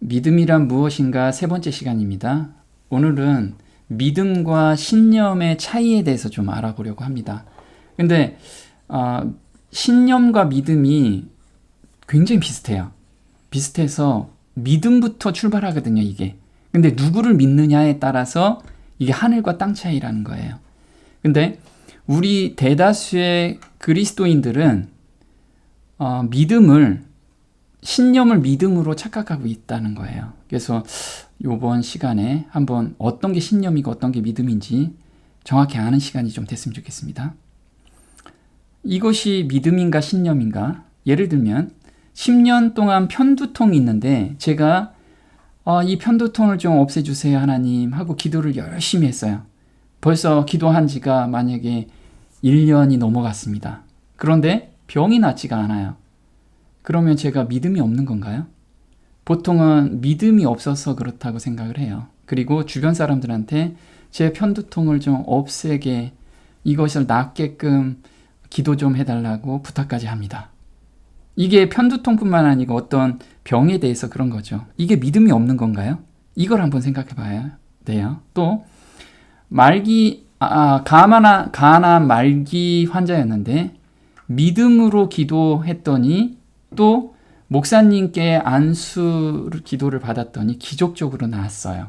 믿음이란 무엇인가 세 번째 시간입니다. 오늘은 믿음과 신념의 차이에 대해서 좀 알아보려고 합니다. 근데 신념과 믿음이 굉장히 비슷해요. 비슷해서 믿음부터 출발하거든요, 이게. 근데 누구를 믿느냐에 따라서 이게 하늘과 땅 차이라는 거예요. 근데 우리 대다수의 그리스도인들은 신념을 믿음으로 착각하고 있다는 거예요. 그래서 이번 시간에 한번 어떤 게 신념이고 어떤 게 믿음인지 정확히 아는 시간이 좀 됐으면 좋겠습니다. 이것이 믿음인가 신념인가? 예를 들면 10년 동안 편두통이 있는데 제가 이 편두통을 좀 없애주세요 하나님 하고 기도를 열심히 했어요. 벌써 기도한 지가 만약에 1년이 넘어갔습니다. 그런데 병이 낫지가 않아요. 그러면 제가 믿음이 없는 건가요? 보통은 믿음이 없어서 그렇다고 생각을 해요. 그리고 주변 사람들한테 제 편두통을 좀 없애게 이것을 낫게끔 기도 좀 해달라고 부탁까지 합니다. 이게 편두통뿐만 아니고 어떤 병에 대해서 그런 거죠. 이게 믿음이 없는 건가요? 이걸 한번 생각해 봐야 돼요. 또 가난한 말기 환자였는데 믿음으로 기도했더니 또 목사님께 안수 기도를 받았더니 기적적으로 나았어요.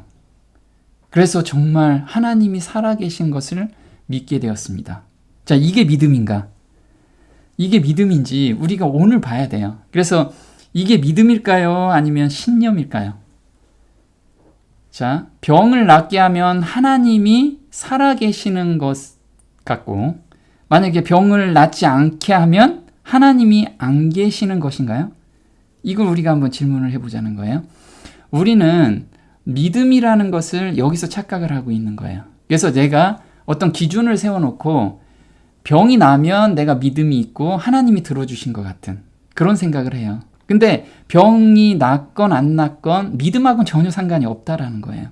그래서 정말 하나님이 살아계신 것을 믿게 되었습니다. 자, 이게 믿음인가? 이게 믿음인지 우리가 오늘 봐야 돼요. 그래서 이게 믿음일까요? 아니면 신념일까요? 자, 병을 낫게 하면 하나님이 살아계시는 것 같고, 만약에 병을 낫지 않게 하면 하나님이 안 계시는 것인가요? 이걸 우리가 한번 질문을 해보자는 거예요. 우리는 믿음이라는 것을 여기서 착각을 하고 있는 거예요. 그래서 내가 어떤 기준을 세워놓고 병이 나면 내가 믿음이 있고 하나님이 들어주신 것 같은 그런 생각을 해요. 근데 병이 낫건 안 낫건 믿음하고는 전혀 상관이 없다라는 거예요.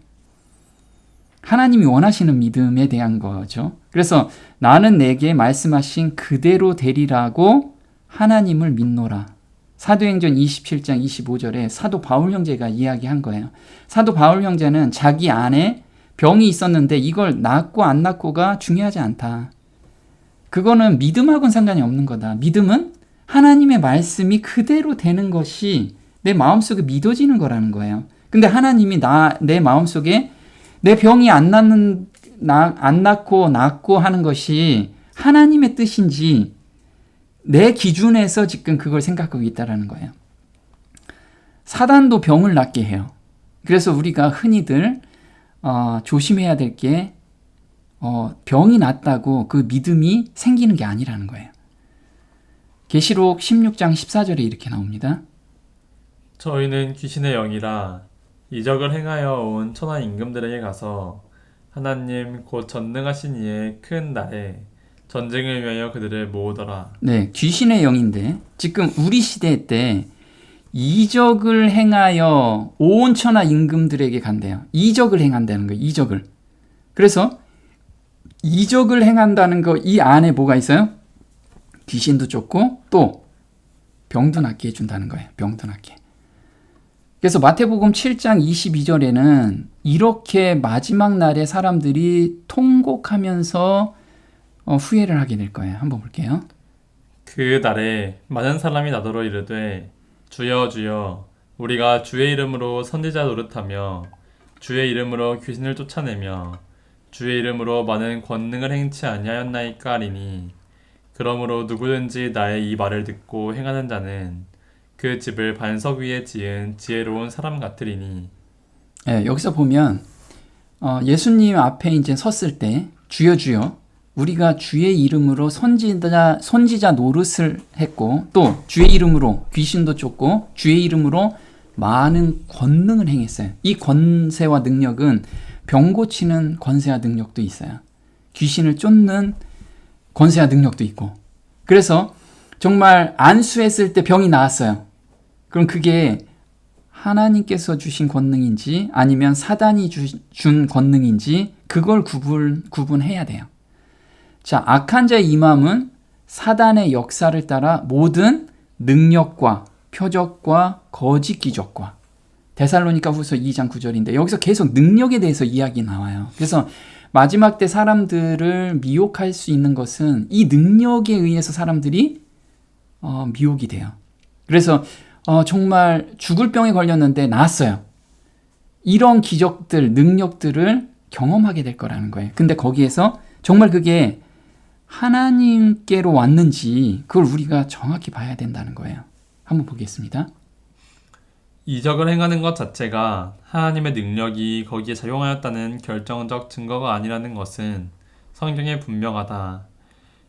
하나님이 원하시는 믿음에 대한 거죠. 그래서 나는 내게 말씀하신 그대로 되리라고 하나님을 믿노라. 사도행전 27장 25절에 사도 바울 형제가 이야기한 거예요. 사도 바울 형제는 자기 안에 병이 있었는데 이걸 낫고 안 낫고가 중요하지 않다. 그거는 믿음하고는 상관이 없는 거다. 믿음은 하나님의 말씀이 그대로 되는 것이 내 마음속에 믿어지는 거라는 거예요. 근데 하나님이 내 마음속에 내 병이 안 낫고 낫고 하는 것이 하나님의 뜻인지 내 기준에서 지금 그걸 생각하고 있다는 거예요. 사단도 병을 낫게 해요. 그래서 우리가 흔히들 조심해야 될 게 병이 낫다고 그 믿음이 생기는 게 아니라는 거예요. 계시록 16장 14절에 이렇게 나옵니다. 저희는 귀신의 영이라 이적을 행하여 온 천하 임금들에게 가서 하나님 곧 전능하신 이의 큰 날에 전쟁을 위하여 그들을 모으더라. 네, 귀신의 영인데 지금 우리 시대 때 이적을 행하여 온 천하 임금들에게 간대요. 이적을 행한다는 거예요. 이적을. 그래서 이적을 행한다는 거 이 안에 뭐가 있어요? 귀신도 쫓고 또 병도 낫게 해준다는 거예요. 병도 낫게. 그래서 마태복음 7장 22절에는 이렇게 마지막 날에 사람들이 통곡하면서 후회를 하게 될 거예요. 한번 볼게요. 그 날에 많은 사람이 나더러 이르되 주여 주여 우리가 주의 이름으로 선지자 노릇하며 주의 이름으로 귀신을 쫓아내며 주의 이름으로 많은 권능을 행치 아니하였나이까 하리니 그러므로 누구든지 나의 이 말을 듣고 행하는 자는 그 집을 반석 위에 지은 지혜로운 사람 같으리니. 네, 여기서 보면 예수님 앞에 이제 섰을 때 주여 주여 우리가 주의 이름으로 선지자 노릇을 했고 또 주의 이름으로 귀신도 쫓고 주의 이름으로 많은 권능을 행했어요. 이 권세와 능력은 병 고치는 권세와 능력도 있어요. 귀신을 쫓는 권세와 능력도 있고. 그래서 정말 안수했을 때 병이 나았어요. 그럼 그게 하나님께서 주신 권능인지 아니면 사단이 준 권능인지 그걸 구분해야 돼요. 자, 악한 자의 임함은 사단의 역사를 따라 모든 능력과 표적과 거짓 기적과 데살로니가 후서 2장 9절인데 여기서 계속 능력에 대해서 이야기 나와요. 그래서 마지막 때 사람들을 미혹할 수 있는 것은 이 능력에 의해서 사람들이 미혹이 돼요. 그래서 정말 죽을 병에 걸렸는데 나았어요. 이런 기적들, 능력들을 경험하게 될 거라는 거예요. 근데 거기에서 정말 그게 하나님께로 왔는지 그걸 우리가 정확히 봐야 된다는 거예요. 한번 보겠습니다. 이적을 행하는 것 자체가 하나님의 능력이 거기에 작용하였다는 결정적 증거가 아니라는 것은 성경에 분명하다.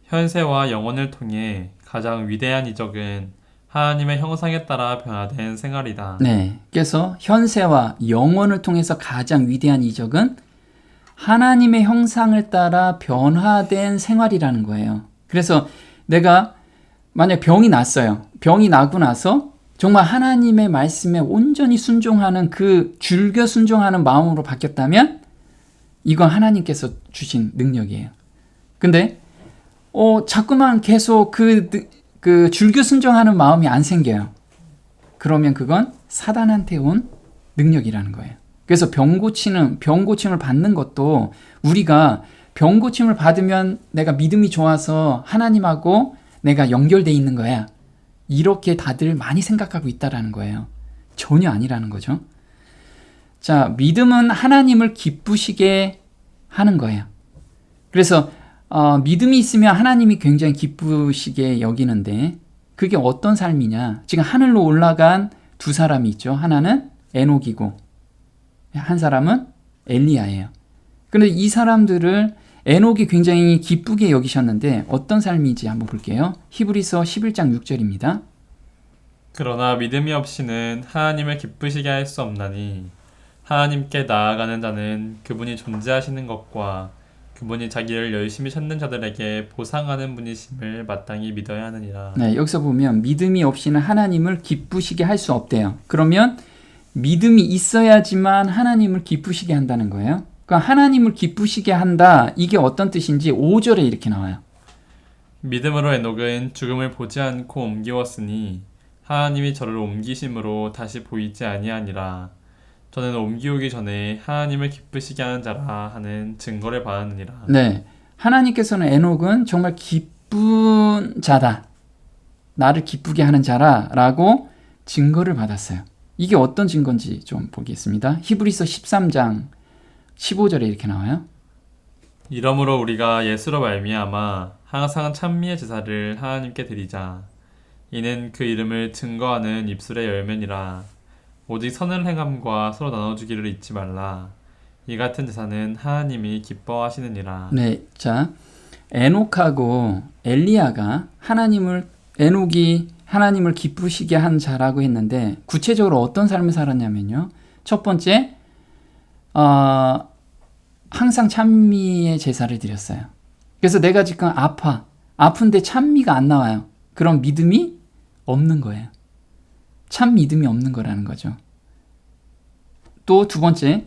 현세와 영원을 통해 가장 위대한 이적은 하나님의 형상에 따라 변화된 생활이다. 네, 그래서 현세와 영원을 통해서 가장 위대한 이적은 하나님의 형상을 따라 변화된 생활이라는 거예요. 그래서 내가 만약 병이 났어요. 병이 나고 나서 정말 하나님의 말씀에 온전히 순종하는 그 줄겨 순종하는 마음으로 바뀌었다면 이건 하나님께서 주신 능력이에요. 근데 자꾸만 계속 그 줄겨 순종하는 마음이 안 생겨요. 그러면 그건 사단한테 온 능력이라는 거예요. 그래서 병고침을 받는 것도 우리가 병고침을 받으면 내가 믿음이 좋아서 하나님하고 내가 연결돼 있는 거야. 이렇게 다들 많이 생각하고 있다라는 거예요. 전혀 아니라는 거죠. 자, 믿음은 하나님을 기쁘시게 하는 거예요. 그래서 믿음이 있으면 하나님이 굉장히 기쁘시게 여기는데 그게 어떤 삶이냐? 지금 하늘로 올라간 두 사람이 있죠. 하나는 에녹이고 한 사람은 엘리야예요. 그런데 이 사람들을 에녹이 굉장히 기쁘게 여기셨는데 어떤 삶인지 한번 볼게요. 히브리서 11장 6절입니다. 그러나 믿음이 없이는 하나님을 기쁘시게 할 수 없나니 하나님께 나아가는 자는 그분이 존재하시는 것과 그분이 자기를 열심히 찾는 자들에게 보상하는 분이심을 마땅히 믿어야 하느니라. 네, 여기서 보면 믿음이 없이는 하나님을 기쁘시게 할 수 없대요. 그러면 믿음이 있어야지만 하나님을 기쁘시게 한다는 거예요. 그러니까 하나님을 기쁘시게 한다. 이게 어떤 뜻인지 5절에 이렇게 나와요. 믿음으로 에녹은 죽음을 보지 않고 옮기웠으니 하나님이 저를 옮기심으로 다시 보이지 아니하니라. 저는 옮기우기 전에 하나님을 기쁘시게 하는 자라 하는 증거를 받았느니라. 네, 하나님께서는 에녹은 정말 기쁜 자다. 나를 기쁘게 하는 자라라고 증거를 받았어요. 이게 어떤 증거인지 좀 보겠습니다. 히브리서 13장 15절에 이렇게 나와요. 이러므로 우리가 예수로 말미암아 항상 찬미의 제사를 하나님께 드리자. 이는 그 이름을 증거하는 입술의 열매니라. 오직 선을 행함과 서로 나눠주기를 잊지 말라. 이 같은 제사는 하나님이 기뻐하시느니라. 네, 자, 에녹하고 엘리야가 에녹이 하나님을 기쁘시게 한 자라고 했는데 구체적으로 어떤 삶을 살았냐면요. 첫 번째, 항상 찬미의 제사를 드렸어요. 그래서 내가 지금 아픈데 찬미가 안 나와요. 그럼 믿음이 없는 거예요. 참 믿음이 없는 거라는 거죠. 또 두 번째,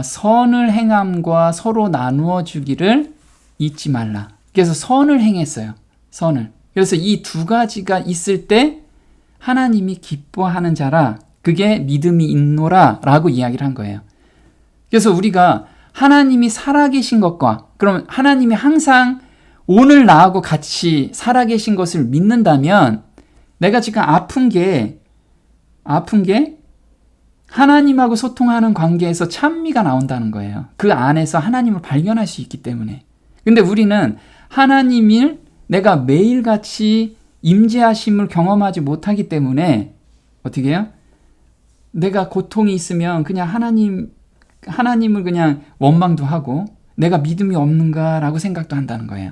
선을 행함과 서로 나누어 주기를 잊지 말라. 그래서 선을 행했어요. 선을. 그래서 이 두 가지가 있을 때 하나님이 기뻐하는 자라 그게 믿음이 있노라 라고 이야기를 한 거예요. 그래서 우리가 하나님이 살아계신 것과 그럼 하나님이 항상 오늘 나하고 같이 살아계신 것을 믿는다면 내가 지금 아픈 게 하나님하고 소통하는 관계에서 찬미가 나온다는 거예요. 그 안에서 하나님을 발견할 수 있기 때문에. 근데 우리는 하나님을 내가 매일같이 임재하심을 경험하지 못하기 때문에 어떻게 해요? 내가 고통이 있으면 그냥 하나님을 그냥 원망도 하고 내가 믿음이 없는가라고 생각도 한다는 거예요.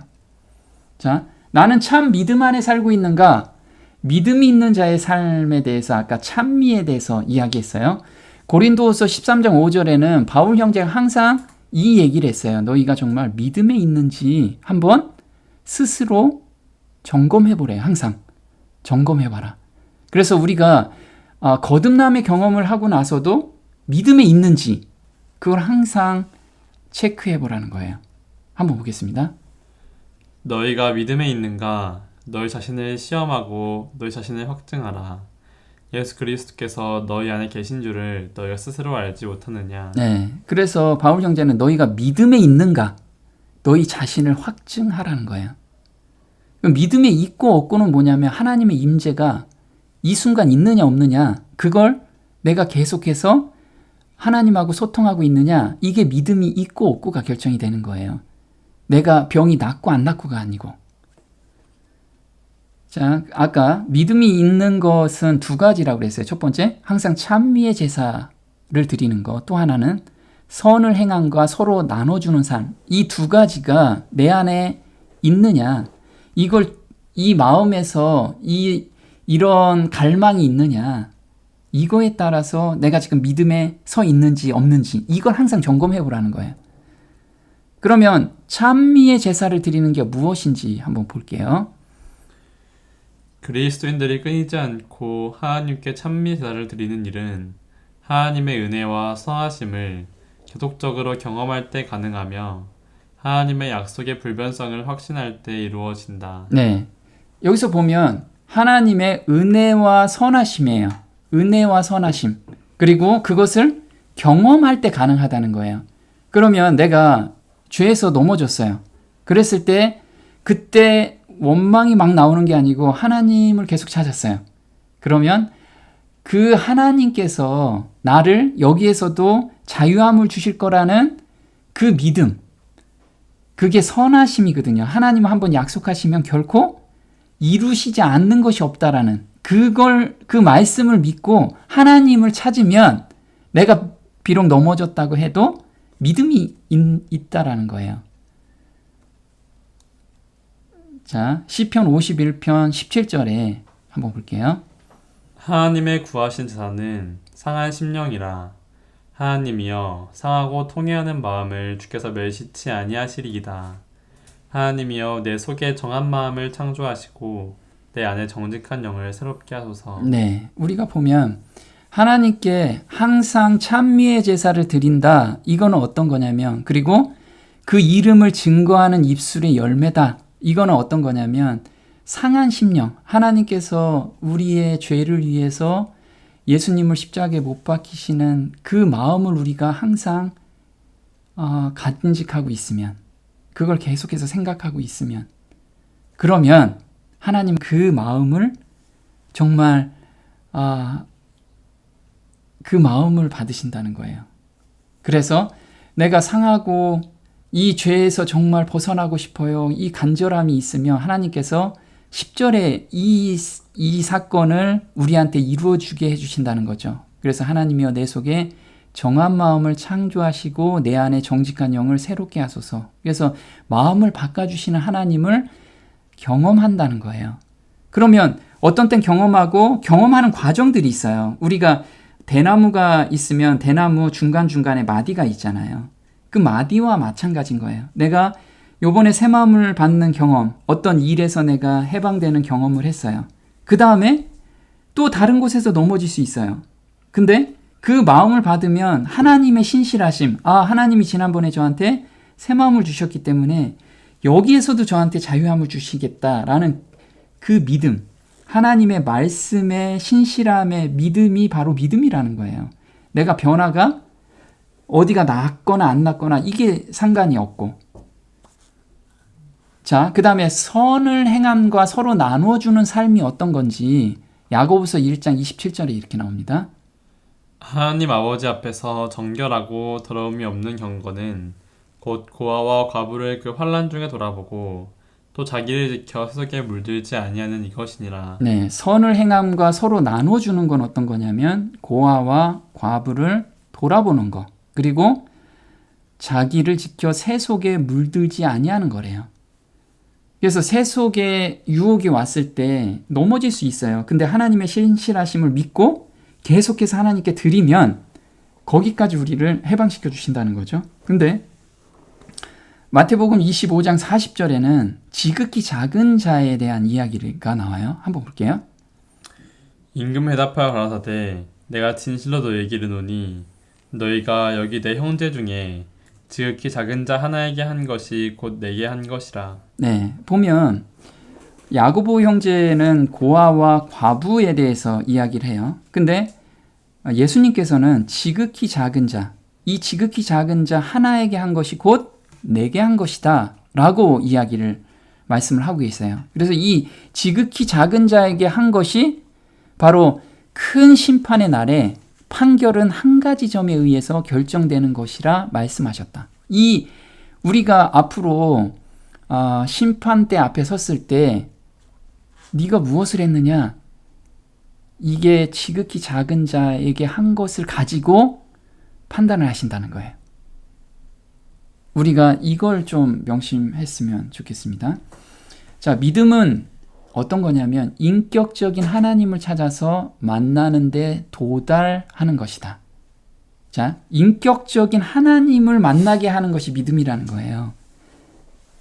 자, 나는 참 믿음 안에 살고 있는가? 믿음이 있는 자의 삶에 대해서 아까 찬미에 대해서 이야기했어요. 고린도후서 13장 5절에는 바울 형제가 항상 이 얘기를 했어요. 너희가 정말 믿음에 있는지 한번 스스로 점검해보래요. 항상 점검해봐라. 그래서 우리가 거듭남의 경험을 하고 나서도 믿음에 있는지 그걸 항상 체크해보라는 거예요. 한번 보겠습니다. 너희가 믿음에 있는가? 너희 자신을 시험하고 너희 자신을 확증하라. 예수 그리스도께서 너희 안에 계신 줄을 너희가 스스로 알지 못하느냐. 네. 그래서 바울 형제는 너희가 믿음에 있는가? 너희 자신을 확증하라는 거예요. 믿음에 있고 없고는 뭐냐면 하나님의 임재가 이 순간 있느냐 없느냐, 그걸 내가 계속해서 하나님하고 소통하고 있느냐, 이게 믿음이 있고 없고가 결정이 되는 거예요. 내가 병이 낫고 안 낫고가 아니고. 자, 아까 믿음이 있는 것은 두 가지라고 그랬어요. 첫 번째, 항상 찬미의 제사를 드리는 것. 또 하나는 선을 행함과 서로 나눠주는 삶. 이 두 가지가 내 안에 있느냐, 이걸 이 마음에서 이런 갈망이 있느냐, 이거에 따라서 내가 지금 믿음에 서 있는지 없는지 이걸 항상 점검해 보라는 거예요. 그러면 찬미의 제사를 드리는 게 무엇인지 한번 볼게요. 그리스도인들이 끊이지 않고 하나님께 찬미 제사를 드리는 일은 하나님의 은혜와 선하심을 계속적으로 경험할 때 가능하며 하나님의 약속의 불변성을 확신할 때 이루어진다. 네, 여기서 보면 하나님의 은혜와 선하심이에요. 은혜와 선하심. 그리고 그것을 경험할 때 가능하다는 거예요. 그러면 내가 죄에서 넘어졌어요. 그랬을 때 그때 원망이 막 나오는 게 아니고 하나님을 계속 찾았어요. 그러면 그 하나님께서 나를 여기에서도 자유함을 주실 거라는 그 믿음, 그게 선하심이거든요. 하나님은 한번 약속하시면 결코 이루시지 않는 것이 없다라는 그 말씀을 믿고 하나님을 찾으면 내가 비록 넘어졌다고 해도 믿음이 있다라는 거예요. 자, 시편 51편 17절에 한번 볼게요. 하나님의 구하신 제사는 상한 심령이라. 하나님이여 상하고 통회하는 마음을 주께서 멸시치 아니하시리이다. 하나님이여 내 속에 정한 마음을 창조하시고 내 안에 정직한 영을 새롭게 하소서. 네, 우리가 보면 하나님께 항상 찬미의 제사를 드린다. 이거는 어떤 거냐면, 그리고 그 이름을 증거하는 입술의 열매다. 이거는 어떤 거냐면 상한 심령, 하나님께서 우리의 죄를 위해서 예수님을 십자가에 못 박히시는 그 마음을 우리가 항상 간직하고 있으면, 그걸 계속해서 생각하고 있으면, 그러면 하나님 그 마음을 정말 그 마음을 받으신다는 거예요. 그래서 내가 상하고 이 죄에서 정말 벗어나고 싶어요, 이 간절함이 있으면 하나님께서 10절에 이 사건을 우리한테 이루어주게 해주신다는 거죠. 그래서 하나님이여 내 속에 정한 마음을 창조하시고 내 안에 정직한 영을 새롭게 하소서. 그래서 마음을 바꿔주시는 하나님을 경험한다는 거예요. 그러면 어떤 땐 경험하고 경험하는 과정들이 있어요. 우리가 대나무가 있으면 대나무 중간중간에 마디가 있잖아요. 그 마디와 마찬가지인 거예요. 내가 요번에 새 마음을 받는 경험, 어떤 일에서 내가 해방되는 경험을 했어요. 그 다음에 또 다른 곳에서 넘어질 수 있어요. 근데 그 마음을 받으면 하나님의 신실하심, 하나님이 지난번에 저한테 새 마음을 주셨기 때문에 여기에서도 저한테 자유함을 주시겠다라는 그 믿음, 하나님의 말씀의 신실함의 믿음이 바로 믿음이라는 거예요. 내가 변화가 어디가 낫거나 안 낫거나 이게 상관이 없고. 자, 그 다음에 선을 행함과 서로 나누어주는 삶이 어떤 건지 야고보서 1장 27절에 이렇게 나옵니다. 하나님 아버지 앞에서 정결하고 더러움이 없는 경건은 곧 고아와 과부를 그 환난 중에 돌아보고 또 자기를 지켜 세속에 물들지 아니하는 이것이니라. 네, 선을 행함과 서로 나눠주는 건 어떤 거냐면 고아와 과부를 돌아보는 거, 그리고 자기를 지켜 세속에 물들지 아니하는 거래요. 그래서 세속에 유혹이 왔을 때 넘어질 수 있어요. 근데 하나님의 신실하심을 믿고 계속해서 하나님께 드리면 거기까지 우리를 해방시켜 주신다는 거죠. 근데 마태복음 25장 40절에는 지극히 작은 자에 대한 이야기가 나와요. 한번 볼게요. 임금 회답하여 가라사대 내가 진실로 너희에게 이르노니 너희가 여기 내 형제 중에 지극히 작은 자 하나에게 한 것이 곧 내게 한 것이라. 네, 보면 야고보 형제는 고아와 과부에 대해서 이야기를 해요. 근데 예수님께서는 지극히 작은 자, 이 지극히 작은 자 하나에게 한 것이 곧 내게 한 것이다 라고 이야기를 말씀을 하고 있어요. 그래서 이 지극히 작은 자에게 한 것이 바로 큰 심판의 날에 판결은 한 가지 점에 의해서 결정되는 것이라 말씀하셨다. 이 우리가 앞으로 심판대 앞에 섰을 때 네가 무엇을 했느냐? 이게 지극히 작은 자에게 한 것을 가지고 판단을 하신다는 거예요. 우리가 이걸 좀 명심했으면 좋겠습니다. 자, 믿음은 어떤 거냐면 인격적인 하나님을 찾아서 만나는 데 도달하는 것이다. 자, 인격적인 하나님을 만나게 하는 것이 믿음이라는 거예요.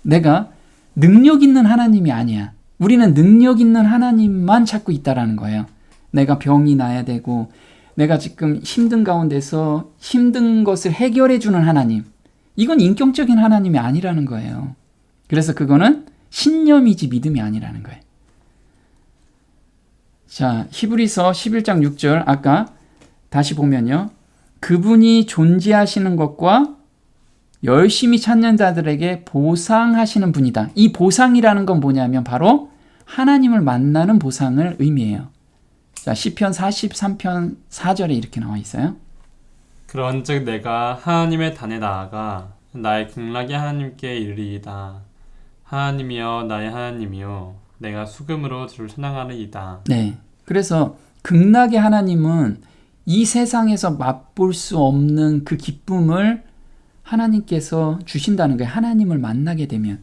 내가 능력 있는 하나님이 아니야. 우리는 능력 있는 하나님만 찾고 있다라는 거예요. 내가 병이 나야 되고 내가 지금 힘든 가운데서 힘든 것을 해결해 주는 하나님. 이건 인격적인 하나님이 아니라는 거예요. 그래서 그거는 신념이지 믿음이 아니라는 거예요. 자, 히브리서 11장 6절 아까 다시 보면요. 그분이 존재하시는 것과 열심히 찾는 자들에게 보상하시는 분이다. 이 보상이라는 건 뭐냐면 바로 하나님을 만나는 보상을 의미해요. 자, 시편 43편 4절에 이렇게 나와 있어요. 그런즉 내가 하나님의 단에 나아가 나의 극락의 하나님께 이르리이다. 하나님이여 나의 하나님이여 내가 수금으로 주를 찬양하리이다. 네, 그래서 극락의 하나님은 이 세상에서 맛볼 수 없는 그 기쁨을 하나님께서 주신다는 거예요. 하나님을 만나게 되면.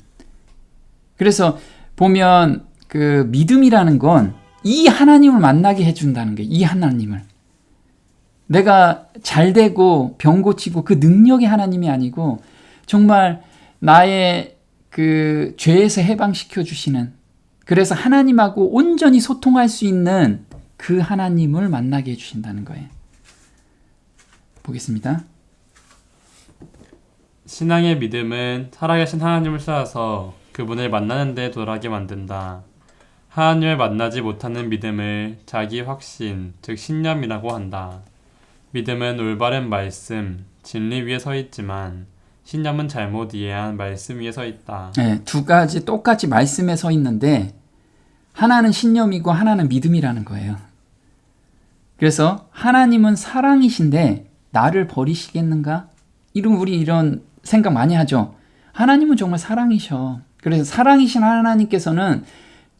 그래서 보면 그 믿음이라는 건 이 하나님을 만나게 해준다는 거예요. 이 하나님을. 내가 잘 되고 병 고치고 그 능력의 하나님이 아니고 정말 나의 그 죄에서 해방시켜 주시는, 그래서 하나님하고 온전히 소통할 수 있는 그 하나님을 만나게 해주신다는 거예요. 보겠습니다. 신앙의 믿음은 살아계신 하나님을 찾아서 그분을 만나는 데 도달하게 만든다. 하나님을 만나지 못하는 믿음을 자기 확신, 즉 신념이라고 한다. 믿음은 올바른 말씀, 진리 위에 서 있지만 신념은 잘못 이해한 말씀 위에 서 있다. 네, 두 가지 똑같이 말씀에 서 있는데 하나는 신념이고 하나는 믿음이라는 거예요. 그래서 하나님은 사랑이신데 나를 버리시겠는가? 우리 이런 생각 많이 하죠. 하나님은 정말 사랑이셔. 그래서 사랑이신 하나님께서는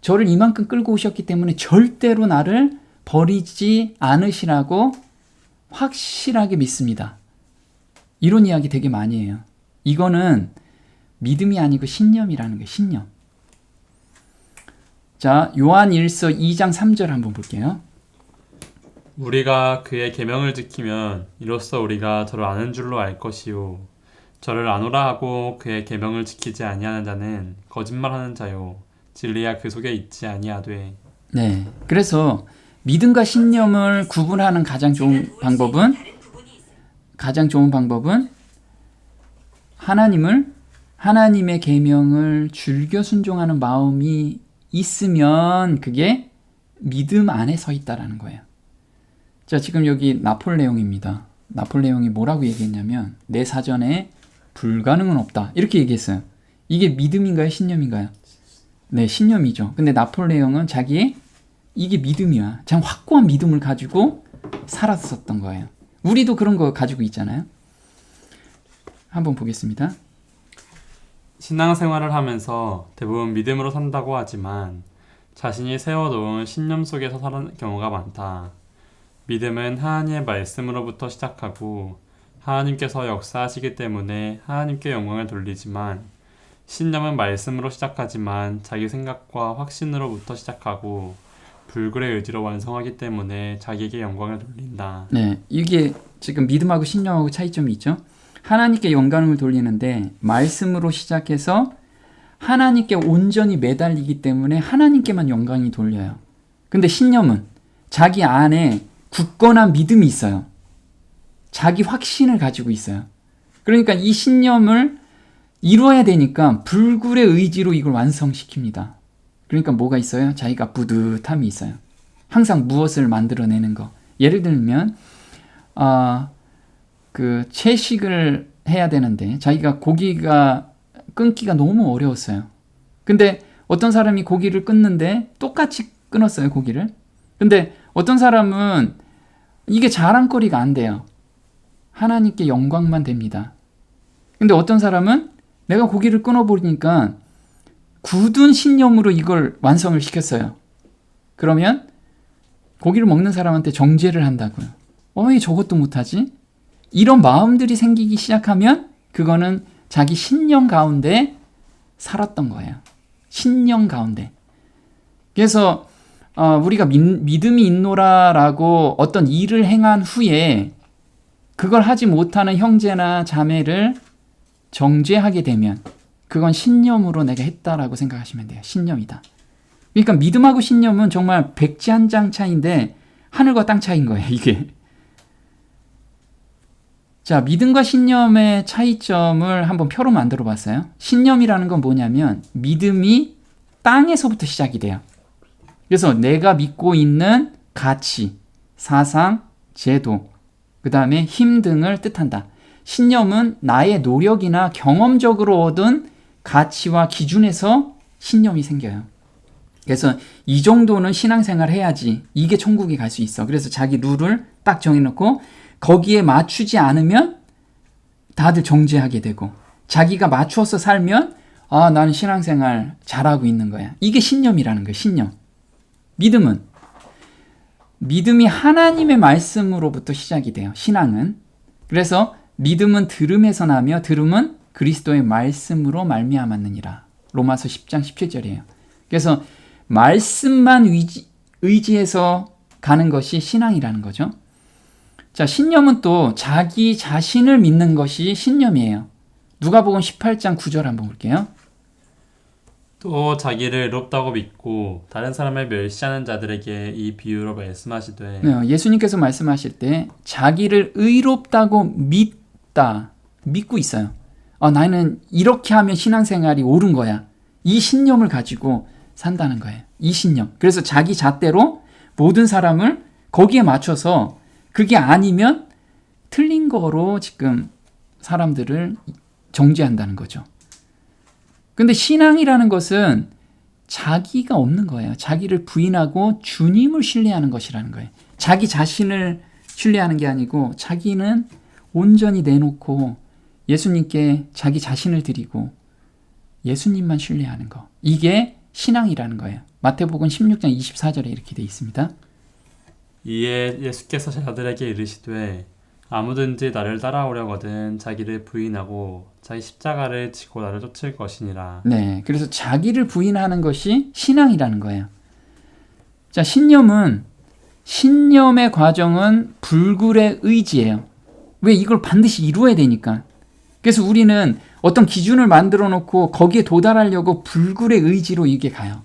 저를 이만큼 끌고 오셨기 때문에 절대로 나를 버리지 않으시라고 확실하게 믿습니다. 이런 이야기 되게 많이 해요. 이거는 믿음이 아니고 신념이라는 거예요. 신념. 자, 요한 1서 2장 3절 한번 볼게요. 우리가 그의 계명을 지키면 이로써 우리가 저를 아는 줄로 알 것이요 저를 아노라 하고 그의 계명을 지키지 아니하는 자는 거짓말하는 자요 진리야 그 속에 있지 아니하되. 네, 그래서 믿음과 신념을 구분하는 가장 좋은 방법은 하나님의 계명을 즐겨 순종하는 마음이 있으면 그게 믿음 안에 서 있다라는 거예요. 자, 지금 여기 나폴레옹입니다. 나폴레옹이 뭐라고 얘기했냐면 내 사전에 불가능은 없다 이렇게 얘기했어요. 이게 믿음인가요? 신념인가요? 네, 신념이죠. 근데 나폴레옹은 자기의 이게 믿음이야. 참 확고한 믿음을 가지고 살았었던 거예요. 우리도 그런 거 가지고 있잖아요. 한번 보겠습니다. 신앙생활을 하면서 대부분 믿음으로 산다고 하지만 자신이 세워놓은 신념 속에서 사는 경우가 많다. 믿음은 하나님의 말씀으로부터 시작하고 하나님께서 역사하시기 때문에 하나님께 영광을 돌리지만 신념은 말씀으로 시작하지만 자기 생각과 확신으로부터 시작하고 불굴의 의지로 완성하기 때문에 자기에게 영광을 돌린다. 네, 이게 지금 믿음하고 신념하고 차이점이 있죠. 하나님께 영광을 돌리는데 말씀으로 시작해서 하나님께 온전히 매달리기 때문에 하나님께만 영광이 돌려요. 근데 신념은 자기 안에 굳건한 믿음이 있어요. 자기 확신을 가지고 있어요. 그러니까 이 신념을 이루어야 되니까 불굴의 의지로 이걸 완성시킵니다. 그러니까 뭐가 있어요? 자기가 뿌듯함이 있어요. 항상 무엇을 만들어내는 거. 예를 들면 그 채식을 해야 되는데 자기가 고기가 끊기가 너무 어려웠어요. 근데 어떤 사람이 고기를 끊는데 똑같이 끊었어요, 고기를. 근데 어떤 사람은 이게 자랑거리가 안 돼요. 하나님께 영광만 됩니다. 근데 어떤 사람은 내가 고기를 끊어버리니까 굳은 신념으로 이걸 완성을 시켰어요. 그러면 고기를 먹는 사람한테 정죄를 한다고요. 왜 저것도 못하지? 이런 마음들이 생기기 시작하면 그거는 자기 신념 가운데 살았던 거예요. 신념 가운데. 그래서 우리가 믿음이 있노라라고 어떤 일을 행한 후에 그걸 하지 못하는 형제나 자매를 정죄하게 되면 그건 신념으로 내가 했다라고 생각하시면 돼요. 신념이다. 그러니까 믿음하고 신념은 정말 백지 한 장 차이인데 하늘과 땅 차이인 거예요, 이게. 자, 믿음과 신념의 차이점을 한번 표로 만들어 봤어요. 신념이라는 건 뭐냐면 믿음이 땅에서부터 시작이 돼요. 그래서 내가 믿고 있는 가치, 사상, 제도, 그 다음에 힘 등을 뜻한다. 신념은 나의 노력이나 경험적으로 얻은 가치와 기준에서 신념이 생겨요. 그래서 이 정도는 신앙생활 해야지 이게 천국에 갈 수 있어. 그래서 자기 룰을 딱 정해놓고 거기에 맞추지 않으면 다들 정죄하게 되고 자기가 맞춰서 살면 나는 신앙생활 잘하고 있는 거야. 이게 신념이라는 거예요. 신념. 믿음이 하나님의 말씀으로부터 시작이 돼요. 신앙은. 그래서 믿음은 들음에서 나며 들음은 그리스도의 말씀으로 말미암았느니라. 로마서 10장 17절이에요. 그래서 말씀만 의지해서 가는 것이 신앙이라는 거죠. 자, 신념은 또 자기 자신을 믿는 것이 신념이에요. 누가복음 18장 9절 한번 볼게요. 또 자기를 의롭다고 믿고 다른 사람을 멸시하는 자들에게 이 비유로 말씀하시되 예수님께서 말씀하실 때 자기를 의롭다고 믿고 있어요. 나는 이렇게 하면 신앙생활이 옳은 거야. 이 신념을 가지고 산다는 거예요. 이 신념. 그래서 자기 잣대로 모든 사람을 거기에 맞춰서 그게 아니면 틀린 거로 지금 사람들을 정죄한다는 거죠. 근데 신앙이라는 것은 자기가 없는 거예요. 자기를 부인하고 주님을 신뢰하는 것이라는 거예요. 자기 자신을 신뢰하는 게 아니고 자기는 온전히 내놓고 예수님께 자기 자신을 드리고 예수님만 신뢰하는 거. 이게 신앙이라는 거예요. 마태복음 16장 24절에 이렇게 되어 있습니다. 이에 예수께서 제자들에게 이르시되 아무든지 나를 따라오려거든 자기를 부인하고 자기 십자가를 지고 나를 쫓을 것이니라. 네, 그래서 자기를 부인하는 것이 신앙이라는 거예요. 자, 신념의 과정은 불굴의 의지예요. 왜? 이걸 반드시 이루어야 되니까. 그래서 우리는 어떤 기준을 만들어 놓고 거기에 도달하려고 불굴의 의지로 이게 가요.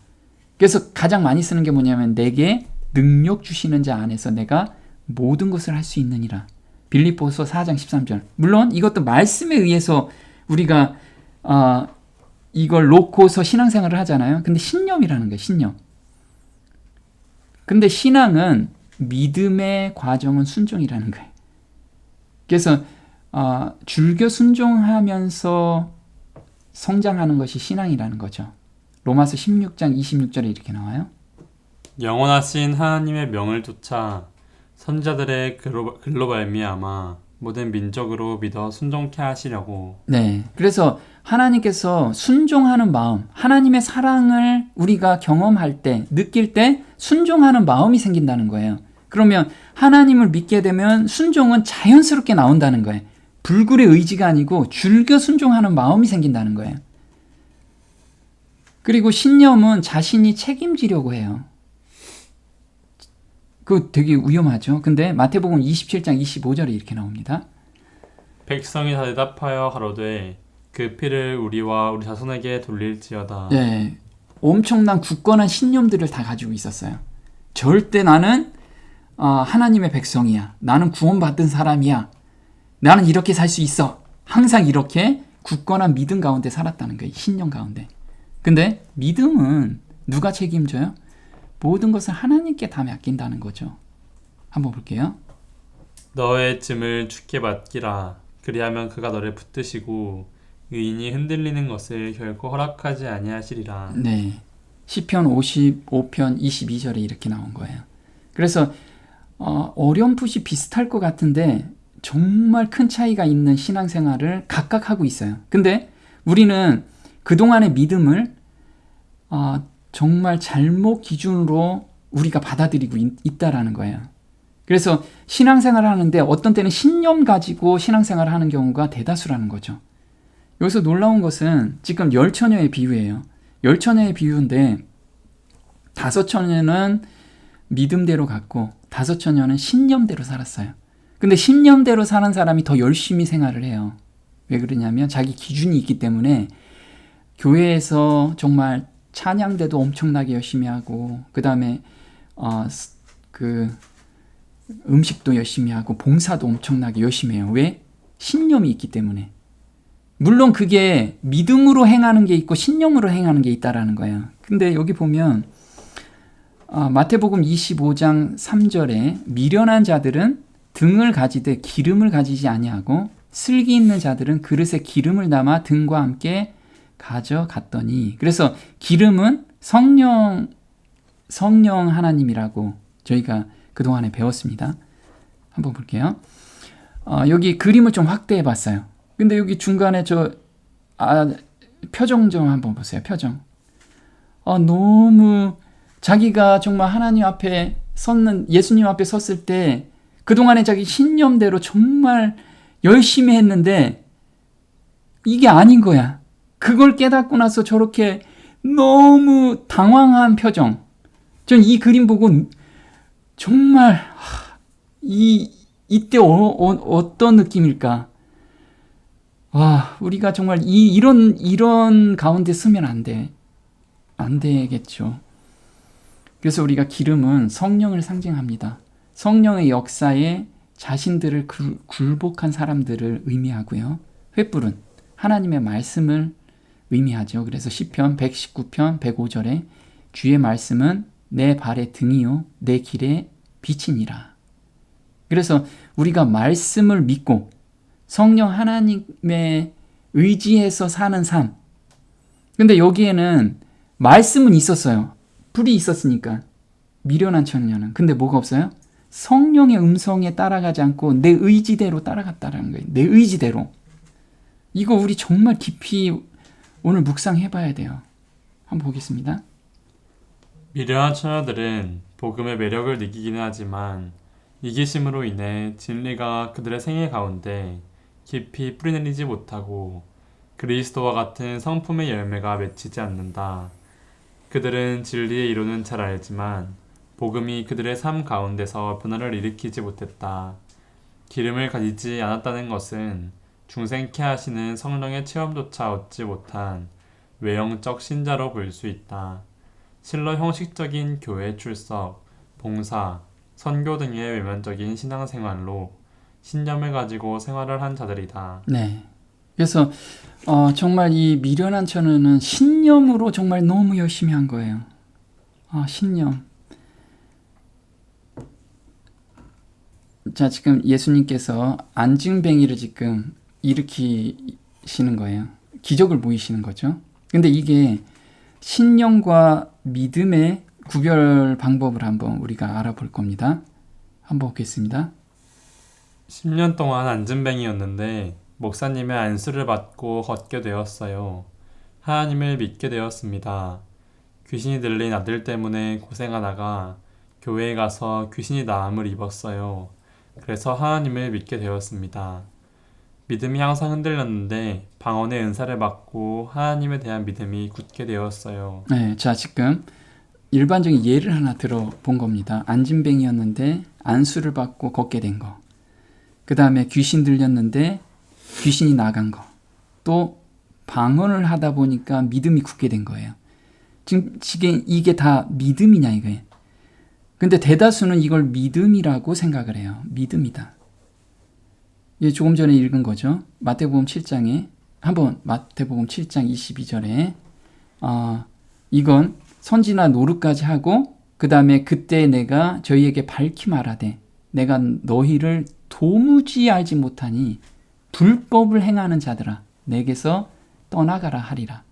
그래서 가장 많이 쓰는 게 뭐냐면 내게 능력 주시는 자 안에서 내가 모든 것을 할 수 있느니라. 빌립보서 4장 13절. 물론 이것도 말씀에 의해서 우리가 이걸 놓고서 신앙생활을 하잖아요. 근데 신념이라는 거예요. 신념. 근데 신앙은 믿음의 과정은 순종이라는 거예요. 그래서 줄겨 순종하면서 성장하는 것이 신앙이라는 거죠. 로마서 16장 26절에 이렇게 나와요. 영원하신 하나님의 명을 쫓아 선지자들의 글로 말미암아 모든 민족으로 믿어 순종케 하시려고. 네, 그래서 하나님께서 순종하는 마음, 하나님의 사랑을 우리가 경험할 때, 느낄 때 순종하는 마음이 생긴다는 거예요. 그러면 하나님을 믿게 되면 순종은 자연스럽게 나온다는 거예요. 불굴의 의지가 아니고 줄겨 순종하는 마음이 생긴다는 거예요. 그리고 신념은 자신이 책임지려고 해요. 그거 되게 위험하죠. 근데 마태복음 27장 25절에 이렇게 나옵니다. 백성이 다 대답하여 가로되 그 피를 우리와 우리 자손에게 돌릴지어다. 네, 엄청난 굳건한 신념들을 다 가지고 있었어요. 절대 나는 하나님의 백성이야. 나는 구원받은 사람이야. 나는 이렇게 살 수 있어. 항상 이렇게 굳건한 믿음 가운데 살았다는 거예요. 신념 가운데. 근데 믿음은 누가 책임져요? 모든 것을 하나님께 다 맡긴다는 거죠. 한번 볼게요. 너의 짐을 주께 맡기라. 그리하면 그가 너를 붙드시고 의인이 흔들리는 것을 결코 허락하지 아니하시리라. 네. 시편 55편 22절에 이렇게 나온 거예요. 그래서 어렴풋이 비슷할 것 같은데 정말 큰 차이가 있는 신앙생활을 각각 하고 있어요. 근데 우리는 그동안의 믿음을 정말 잘못 기준으로 우리가 받아들이고 있다라는 거예요. 그래서 신앙생활을 하는데 어떤 때는 신념 가지고 신앙생활을 하는 경우가 대다수라는 거죠. 여기서 놀라운 것은 지금 10처녀의 비유예요. 10처녀의 비유인데 5처녀는 믿음대로 갔고 5처녀는 신념대로 살았어요. 근데 신념대로 사는 사람이 더 열심히 생활을 해요. 왜 그러냐면 자기 기준이 있기 때문에 교회에서 정말 찬양대도 엄청나게 열심히 하고 그 다음에 음식도 열심히 하고 봉사도 엄청나게 열심히 해요. 왜? 신념이 있기 때문에. 물론 그게 믿음으로 행하는 게 있고 신념으로 행하는 게 있다라는 거예요. 근데 여기 보면 마태복음 25장 3절에 미련한 자들은 등을 가지되 기름을 가지지 아니하고 슬기 있는 자들은 그릇에 기름을 담아 등과 함께 가져갔더니, 그래서 기름은 성령 하나님이라고 저희가 그동안에 배웠습니다. 한번 볼게요. 여기 그림을 좀 확대해 봤어요. 근데 여기 중간에 표정 좀 한번 보세요. 표정. 너무 자기가 정말 하나님 앞에 예수님 앞에 섰을 때 그동안에 자기 신념대로 정말 열심히 했는데 이게 아닌 거야. 그걸 깨닫고 나서 저렇게 너무 당황한 표정. 전 이 그림 보고 정말 이때 어떤 느낌일까? 와, 우리가 정말 이런 가운데 쓰면 안 되겠죠. 그래서 우리가 기름은 성령을 상징합니다. 성령의 역사에 자신들을 굴복한 사람들을 의미하고요. 횃불은 하나님의 말씀을 의미하죠. 그래서 시편 119편 105절에 주의 말씀은 내 발의 등이요 내 길의 빛이니라. 그래서 우리가 말씀을 믿고 성령 하나님의 의지해서 사는 삶. 근데 여기에는 말씀은 있었어요. 불이 있었으니까. 미련한 처녀는. 근데 뭐가 없어요? 성령의 음성에 따라가지 않고 내 의지대로 따라갔다라는 거예요. 내 의지대로. 이거 우리 정말 깊이 오늘 묵상해 봐야 돼요. 한번 보겠습니다. 미련한 처녀들은 복음의 매력을 느끼기는 하지만 이기심으로 인해 진리가 그들의 생애 가운데 깊이 뿌리내리지 못하고 그리스도와 같은 성품의 열매가 맺히지 않는다. 그들은 진리의 이론은 잘 알지만 복음이 그들의 삶 가운데서 변화를 일으키지 못했다. 기름을 가지지 않았다는 것은 중생케 하시는 성령의 체험조차 얻지 못한 외형적 신자로 볼 수 있다. 실로 형식적인 교회 출석, 봉사, 선교 등의 외면적인 신앙생활로 신념을 가지고 생활을 한 자들이다. 네. 그래서 정말 이 미련한 처녀는 신념으로 정말 너무 열심히 한 거예요. 신념. 자, 지금 예수님께서 안증뱅이를 지금 일으키시는 거예요. 기적을 보이시는 거죠. 근데 이게 신념과 믿음의 구별 방법을 한번 우리가 알아볼 겁니다. 한번 보겠습니다. 10년 동안 안진뱅이였는데 목사님의 안수를 받고 걷게 되었어요. 하나님을 믿게 되었습니다. 귀신이 들린 아들 때문에 고생하다가 교회에 가서 귀신이 나음을 입었어요. 그래서 하나님을 믿게 되었습니다. 믿음이 항상 흔들렸는데 방언의 은사를 받고 하나님에 대한 믿음이 굳게 되었어요. 네, 자 지금 일반적인 예를 하나 들어본 겁니다. 안진뱅이였는데 안수를 받고 걷게 된 거. 그 다음에 귀신 들렸는데 귀신이 나간 거. 또 방언을 하다 보니까 믿음이 굳게 된 거예요. 지금 이게 다 믿음이냐 이거예요. 근데 대다수는 이걸 믿음이라고 생각을 해요. 믿음이다. 예, 조금 전에 읽은 거죠. 마태복음 7장에 한번 마태복음 7장 22절에 이건 선지나 노릇까지 하고 그 다음에 그때 내가 저희에게 밝히 말하되 내가 너희를 도무지 알지 못하니 불법을 행하는 자들아 내게서 떠나가라 하리라.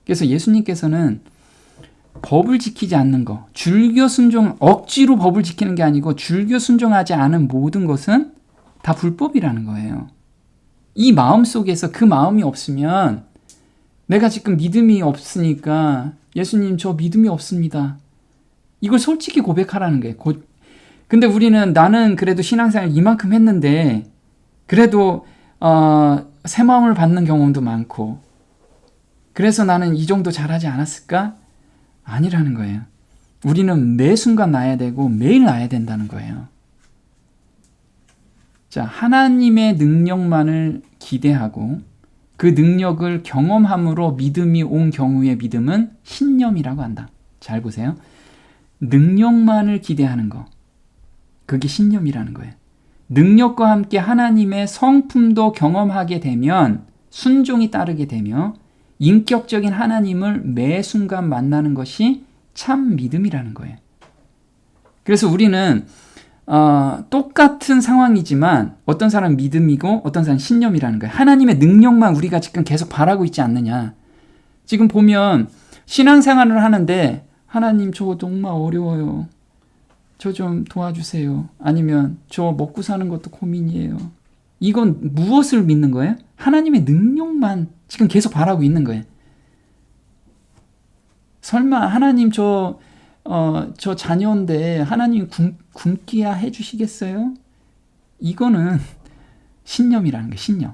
그래서 예수님께서는 법을 지키지 않는 거, 줄교 순종, 억지로 법을 지키는 게 아니고 줄교 순종하지 않은 모든 것은 다 불법이라는 거예요. 이 마음 속에서 그 마음이 없으면 내가 지금 믿음이 없으니까 예수님 저 믿음이 없습니다. 이걸 솔직히 고백하라는 거예요. 근데 우리는 나는 그래도 신앙생활 이만큼 했는데 그래도 새 마음을 받는 경험도 많고 그래서 나는 이 정도 잘하지 않았을까? 아니라는 거예요. 우리는 매 순간 나야 되고 매일 나야 된다는 거예요. 자, 하나님의 능력만을 기대하고 그 능력을 경험함으로 믿음이 온 경우의 믿음은 신념이라고 한다. 잘 보세요. 능력만을 기대하는 거. 그게 신념이라는 거예요. 능력과 함께 하나님의 성품도 경험하게 되면 순종이 따르게 되며 인격적인 하나님을 매 순간 만나는 것이 참 믿음이라는 거예요. 그래서 우리는 똑같은 상황이지만 어떤 사람은 믿음이고 어떤 사람은 신념이라는 거예요. 하나님의 능력만 우리가 지금 계속 바라고 있지 않느냐. 지금 보면 신앙생활을 하는데 하나님 저 정말 어려워요. 저 좀 도와주세요. 아니면 저 먹고 사는 것도 고민이에요. 이건 무엇을 믿는 거예요? 하나님의 능력만 지금 계속 바라고 있는 거예요. 설마 하나님 저 자녀인데 하나님 굶기야 해주시겠어요? 이거는 신념이라는 거예요. 신념.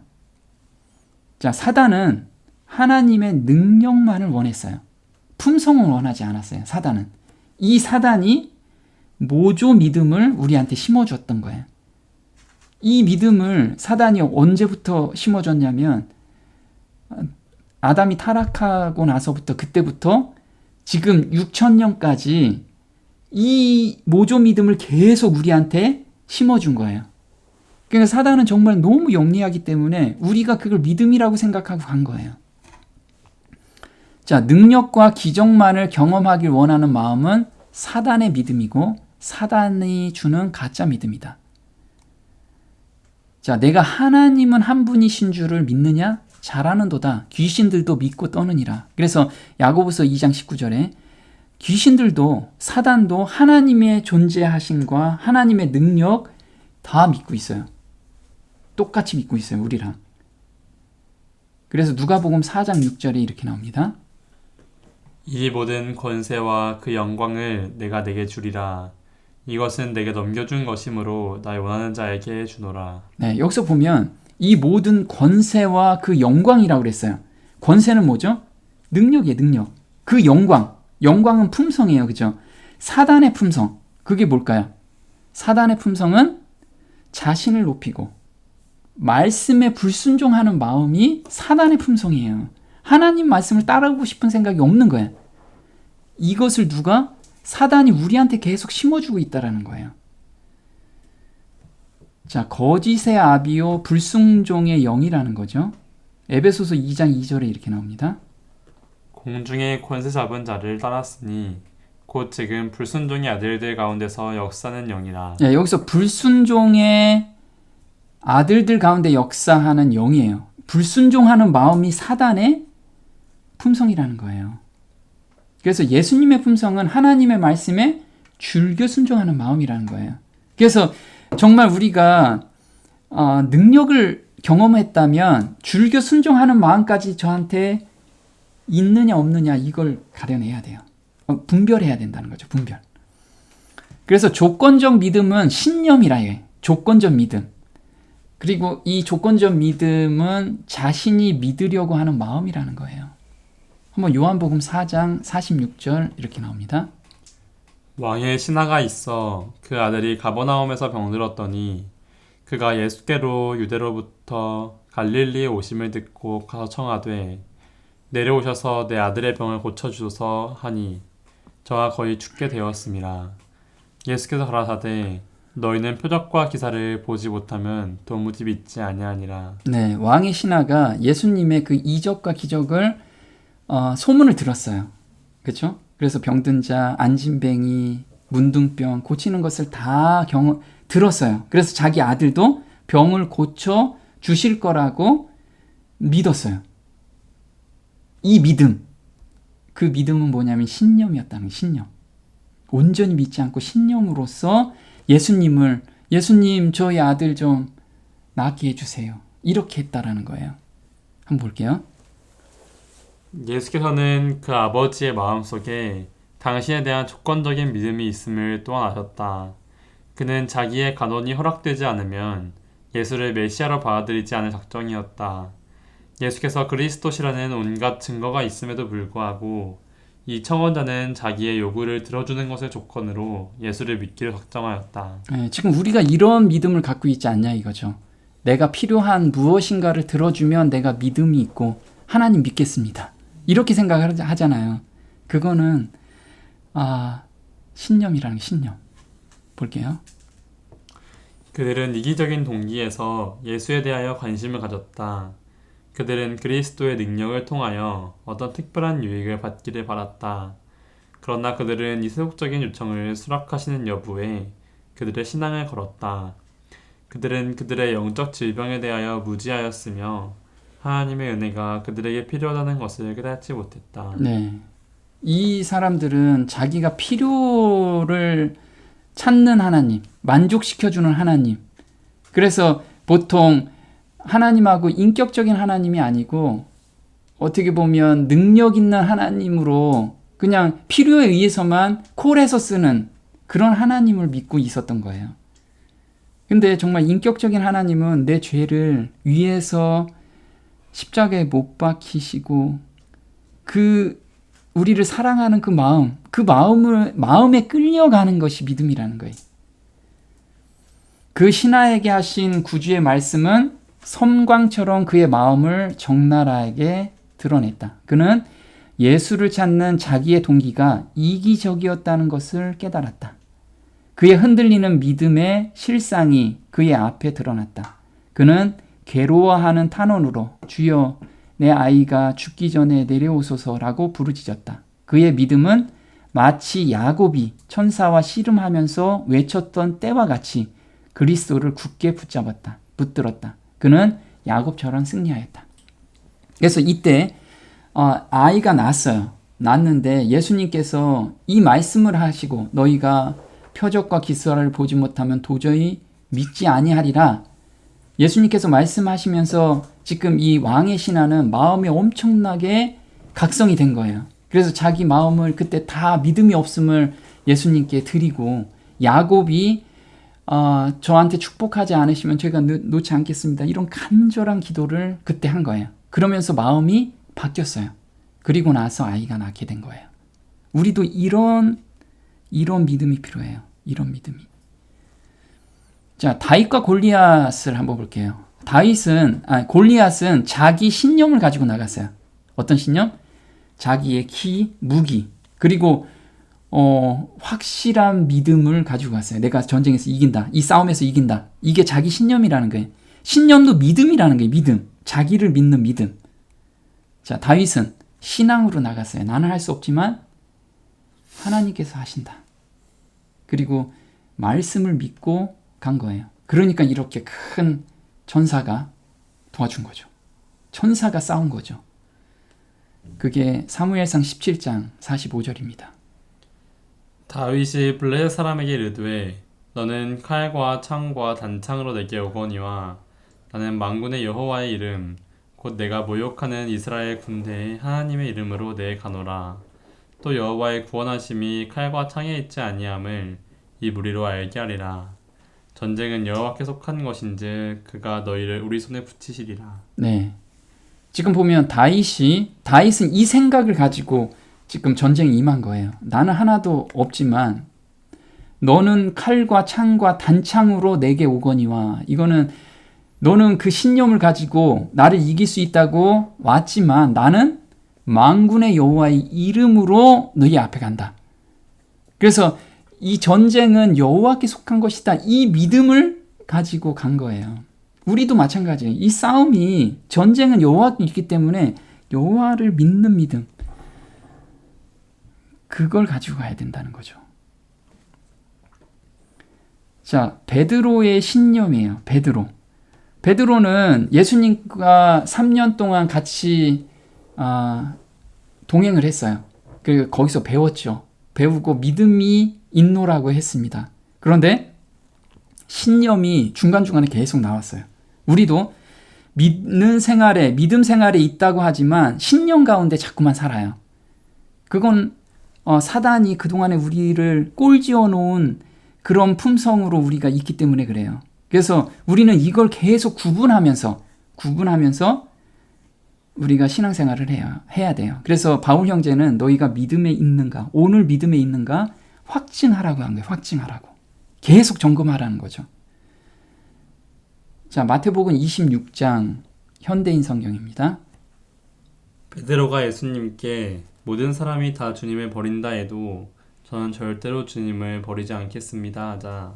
자, 사단은 하나님의 능력만을 원했어요. 품성을 원하지 않았어요. 사단은. 이 사단이 모조 믿음을 우리한테 심어줬던 거예요. 이 믿음을 사단이 언제부터 심어줬냐면 아담이 타락하고 나서부터 그때부터 지금 6,000년까지 이 모조 믿음을 계속 우리한테 심어준 거예요. 그러니까 사단은 정말 너무 영리하기 때문에 우리가 그걸 믿음이라고 생각하고 간 거예요. 자, 능력과 기적만을 경험하길 원하는 마음은 사단의 믿음이고 사단이 주는 가짜 믿음이다. 자, 내가 하나님은 한 분이신 줄을 믿느냐? 잘하는도다. 귀신들도 믿고 떠느니라. 그래서 야고보서 2장 19절에 귀신들도 사단도 하나님의 존재하심과 하나님의 능력 다 믿고 있어요. 똑같이 믿고 있어요. 우리랑. 그래서 누가복음 4장 6절에 이렇게 나옵니다. 이 모든 권세와 그 영광을 내가 내게 주리라. 이것은 내게 넘겨준 것이므로 나 원하는 자에게 주노라. 네, 여기서 보면 이 모든 권세와 그 영광이라고 그랬어요. 권세는 뭐죠? 능력이에요, 능력. 그 영광은 품성이에요, 그죠? 사단의 품성, 그게 뭘까요? 사단의 품성은 자신을 높이고 말씀에 불순종하는 마음이 사단의 품성이에요. 하나님 말씀을 따르고 싶은 생각이 없는 거예요. 이것을 누가? 사단이 우리한테 계속 심어주고 있다는 거예요. 자, 거짓의 아비요 불순종의 영이라는 거죠. 에베소서 2장 2절에 이렇게 나옵니다. 공중의 권세 잡은 자를 따랐으니 곧 지금 불순종의 아들들 가운데서 역사하는 영이라. 야, 여기서 불순종의 아들들 가운데 역사하는 영이에요. 불순종하는 마음이 사단의 품성이라는 거예요. 그래서 예수님의 품성은 하나님의 말씀에 줄겨 순종하는 마음이라는 거예요. 그래서 정말 우리가 능력을 경험했다면 줄겨 순종하는 마음까지 저한테 있느냐 없느냐 이걸 가려내야 돼요. 분별해야 된다는 거죠. 분별. 그래서 조건적 믿음은 신념이라 해요. 조건적 믿음. 그리고 이 조건적 믿음은 자신이 믿으려고 하는 마음이라는 거예요. 한번 요한복음 4장 46절 이렇게 나옵니다. 왕의 신하가 있어 그 아들이 가버나움에서 병들었더니 그가 예수께로 유대로부터 갈릴리에 오심을 듣고 가서 청하되 내려오셔서 내 아들의 병을 고쳐주소서 하니 저가 거의 죽게 되었음이라. 예수께서 가라사대 너희는 표적과 기사를 보지 못하면 도무지 믿지 아니하니라. 네, 왕의 신하가 예수님의 그 이적과 기적을 소문을 들었어요. 그렇죠? 그래서 병든 자, 안진뱅이, 문둥병 고치는 것을 다 들었어요. 그래서 자기 아들도 병을 고쳐 주실 거라고 믿었어요. 이 믿음, 그 믿음은 뭐냐면 신념이었다는 거예요. 신념. 온전히 믿지 않고 신념으로써 예수님 저희 아들 좀 낫게 해주세요. 이렇게 했다라는 거예요. 한번 볼게요. 예수께서는 그 아버지의 마음속에 당신에 대한 조건적인 믿음이 있음을 또한 아셨다. 그는 자기의 간혼이 허락되지 않으면 예수를 메시아로 받아들이지 않을 작정이었다. 예수께서 그리스도시라는 온갖 증거가 있음에도 불구하고 이 청혼자는 자기의 요구를 들어주는 것을 조건으로 예수를 믿기로 작정하였다. 네, 지금 우리가 이런 믿음을 갖고 있지 않냐 이거죠. 내가 필요한 무엇인가를 들어주면 내가 믿음이 있고 하나님 믿겠습니다. 이렇게 생각을 하잖아요. 그거는 신념이라는 게 신념. 볼게요. 그들은 이기적인 동기에서 예수에 대하여 관심을 가졌다. 그들은 그리스도의 능력을 통하여 어떤 특별한 유익을 받기를 바랐다. 그러나 그들은 이 세속적인 요청을 수락하시는 여부에 그들의 신앙을 걸었다. 그들은 그들의 영적 질병에 대하여 무지하였으며 하나님의 은혜가 그들에게 필요하다는 것을 깨닫지 못했다. 네. 이 사람들은 자기가 필요를 찾는 하나님, 만족시켜주는 하나님. 그래서 보통 하나님하고 인격적인 하나님이 아니고 어떻게 보면 능력 있는 하나님으로 그냥 필요에 의해서만 콜해서 쓰는 그런 하나님을 믿고 있었던 거예요. 근데 정말 인격적인 하나님은 내 죄를 위해서 십자가에 못 박히시고 우리를 사랑하는 그 마음에 끌려가는 것이 믿음이라는 거예요. 그 신하에게 하신 구주의 말씀은 섬광처럼 그의 마음을 적나라하게 드러냈다. 그는 예수를 찾는 자기의 동기가 이기적이었다는 것을 깨달았다. 그의 흔들리는 믿음의 실상이 그의 앞에 드러났다. 그는 괴로워하는 탄원으로 주여 내 아이가 죽기 전에 내려오소서라고 부르짖었다. 그의 믿음은 마치 야곱이 천사와 씨름하면서 외쳤던 때와 같이 그리스도를 굳게 붙들었다. 그는 야곱처럼 승리하였다. 그래서 이때 아이가 낳았는데 예수님께서 이 말씀을 하시고 너희가 표적과 기사를 보지 못하면 도저히 믿지 아니하리라. 예수님께서 말씀하시면서 지금 이 왕의 신하는 마음이 엄청나게 각성이 된 거예요. 그래서 자기 마음을 그때 다 믿음이 없음을 예수님께 드리고 야곱이 저한테 축복하지 않으시면 제가 놓지 않겠습니다. 이런 간절한 기도를 그때 한 거예요. 그러면서 마음이 바뀌었어요. 그리고 나서 아이가 낳게 된 거예요. 우리도 이런 믿음이 필요해요. 이런 믿음이. 자, 다윗과 골리앗을 한번 볼게요. 골리앗은 자기 신념을 가지고 나갔어요. 어떤 신념? 자기의 키, 무기, 그리고 확실한 믿음을 가지고 갔어요. 내가 전쟁에서 이긴다. 이 싸움에서 이긴다. 이게 자기 신념이라는 거예요. 신념도 믿음이라는 거예요. 믿음. 자기를 믿는 믿음. 자, 다윗은 신앙으로 나갔어요. 나는 할 수 없지만 하나님께서 하신다. 그리고 말씀을 믿고 간 거예요. 그러니까 이렇게 큰 천사가 도와준 거죠. 천사가 싸운 거죠. 그게 사무엘상 17장 45절입니다. 다윗이 블레셋 사람에게 이르되 너는 칼과 창과 단창으로 내게 오거니와 나는 만군의 여호와의 이름 곧 내가 모욕하는 이스라엘 군대의 하나님의 이름으로 내게 가노라. 또 여호와의 구원하심이 칼과 창에 있지 아니함을 이 무리로 알게 하리라. 전쟁은 여호와께 속한 것인즉 그가 너희를 우리 손에 붙이시리라. 네. 지금 보면 다윗은 이 생각을 가지고 지금 전쟁에 임한 거예요. 나는 하나도 없지만 너는 칼과 창과 단창으로 내게 오거니와 이거는 너는 그 신념을 가지고 나를 이길 수 있다고 왔지만 나는 만군의 여호와의 이름으로 너희 앞에 간다. 그래서 이 전쟁은 여호와께 속한 것이다. 이 믿음을 가지고 간 거예요. 우리도 마찬가지예요. 이 싸움이 전쟁은 여호와께 있기 때문에 여호와를 믿는 믿음. 그걸 가지고 가야 된다는 거죠. 자, 베드로의 신념이에요. 베드로는 예수님과 3년 동안 같이 동행을 했어요. 그리고 거기서 배웠죠. 배우고 믿음이 있노라고 했습니다. 그런데 신념이 중간중간에 계속 나왔어요. 우리도 믿음 생활에 있다고 하지만 신념 가운데 자꾸만 살아요. 그건 사단이 그동안에 우리를 꼴지어 놓은 그런 품성으로 우리가 있기 때문에 그래요. 그래서 우리는 이걸 계속 구분하면서 우리가 신앙생활을 해야 돼요. 그래서 바울 형제는 너희가 믿음에 있는가, 오늘 믿음에 있는가 확증하라고 한 거예요. 확증하라고. 계속 점검하라는 거죠. 자, 마태복음 26장 현대인 성경입니다. 베드로가 예수님께 모든 사람이 다 주님을 버린다 해도 저는 절대로 주님을 버리지 않겠습니다 하자